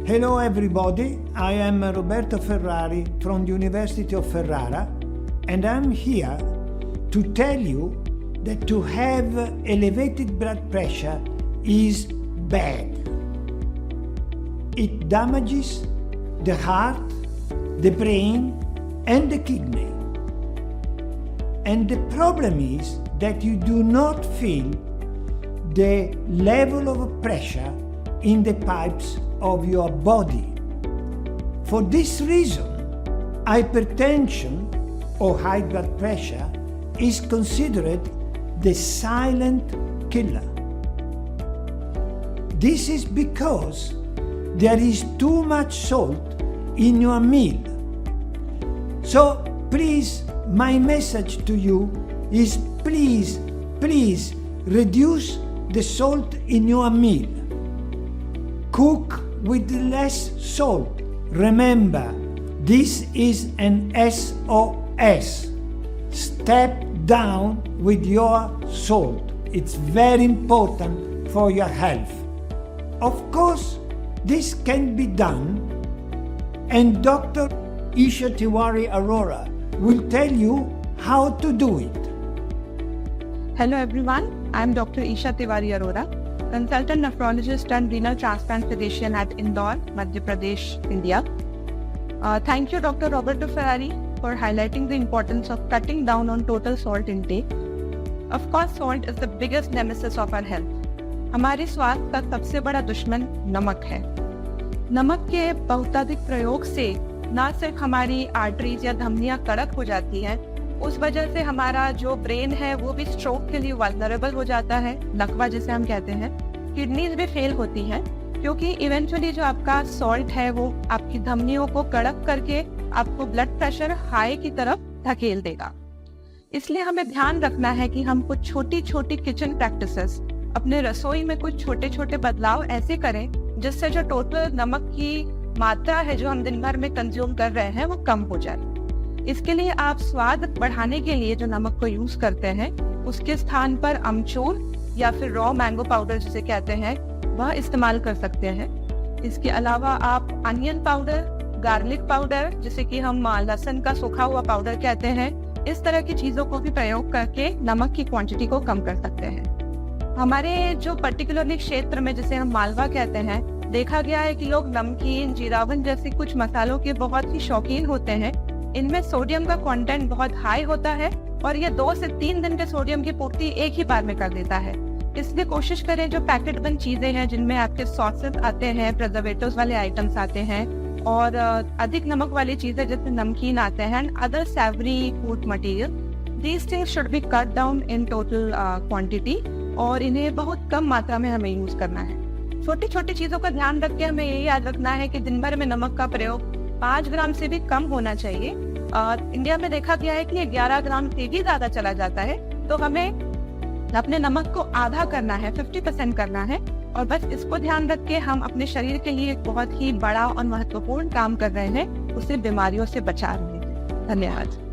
Hello everybody, I am Roberto Ferrari from the University of Ferrara, and I'm here to tell you that to have elevated blood pressure is bad. It damages the heart, the brain and the kidney. And the problem is that you do not feel the level of pressure in the pipes of your body. For this reason, hypertension or high blood pressure is considered the silent killer. This is because there is too much salt in your meal. So please, my message to you is please reduce the salt in your meal. Cook with less salt. Remember, this is an SOS. Step down with your salt. It's very important for your health. Of course, this can be done, and Dr. Isha Tiwari Arora will tell you how to do it. Hello everyone, I am Dr. Isha Tiwari Arora, consultant nephrologist and renal transplant physician at Indore, Madhya Pradesh, India. Thank you Dr. Roberto Ferrari for highlighting the importance of cutting down on total salt intake. Of course, salt is the biggest nemesis of our health. हमारे स्वास्थ्य का सबसे बड़ा दुश्मन नमक है। नमक के बहुताधिक प्रयोग से न सिर्फ हमारी आर्टरीज या धमनियां कड़क हो जाती हैं, उस वजह से हमारा जो ब्रेन है वो भी स्ट्रोक के लिए वल्नरेबल हो जाता है, लकवा जिसे हम कहते हैं। किडनीज भी फेल होती हैं क्योंकि इवेंचुअली जो आपका सॉल्ट है वो आपकी धमनियों को कड़क करके आपको ब्लड प्रेशर हाई की तरफ धकेल देगा। इसलिए हमें ध्यान रखना है कि हम कुछ छोटी छोटी किचन प्रैक्टिसेस, अपने रसोई में कुछ छोटे छोटे बदलाव ऐसे करें जिससे जो टोटल नमक की मात्रा है जो हम दिन भर में कंज्यूम कर रहे हैं वो कम हो जाए। इसके लिए आप स्वाद बढ़ाने के लिए जो नमक को यूज करते हैं उसके स्थान पर अमचूर या फिर रॉ मैंगो पाउडर जिसे कहते हैं वह इस्तेमाल कर सकते हैं। इसके अलावा आप अनियन पाउडर, गार्लिक पाउडर जिसे कि हम लहसुन का सूखा हुआ पाउडर कहते हैं, इस तरह की चीजों को भी प्रयोग करके नमक की क्वांटिटी को कम कर सकते हैं। हमारे जो पर्टिकुलरली क्षेत्र में जिसे हम मालवा कहते हैं, देखा गया है कि लोग नमकीन, जीरावन जैसे कुछ मसालों के बहुत ही शौकीन होते हैं। इनमें सोडियम का कंटेंट बहुत हाई होता है और ये 2 से 3 दिन के सोडियम की पूर्ति एक ही बार में कर देता है। इसलिए कोशिश करें जो पैकेट बंद चीजें हैं जिनमें आपके सॉसेस आते हैं, प्रिजर्वेटिव्स वाले आइटम्स आते हैं और अधिक नमक वाली चीजें जैसे नमकीन आते हैं and other savoury food material, these things should be cut down in total quantity और इन्हें बहुत कम मात्रा में हमें यूज करना है। छोटी छोटी चीजों का ध्यान रख के हमें ये याद रखना है कि दिन भर में नमक का प्रयोग 5 ग्राम से भी कम होना चाहिए। इंडिया में देखा गया है कि ये 11 ग्राम से भी ज्यादा चला जाता है, तो हमें अपने नमक को आधा करना है, 50% करना है और बस इसको ध्यान रख के हम अपने शरीर के लिए एक बहुत ही बड़ा और महत्वपूर्ण काम कर रहे हैं, उसे बीमारियों से बचा रहे हैं। धन्यवाद।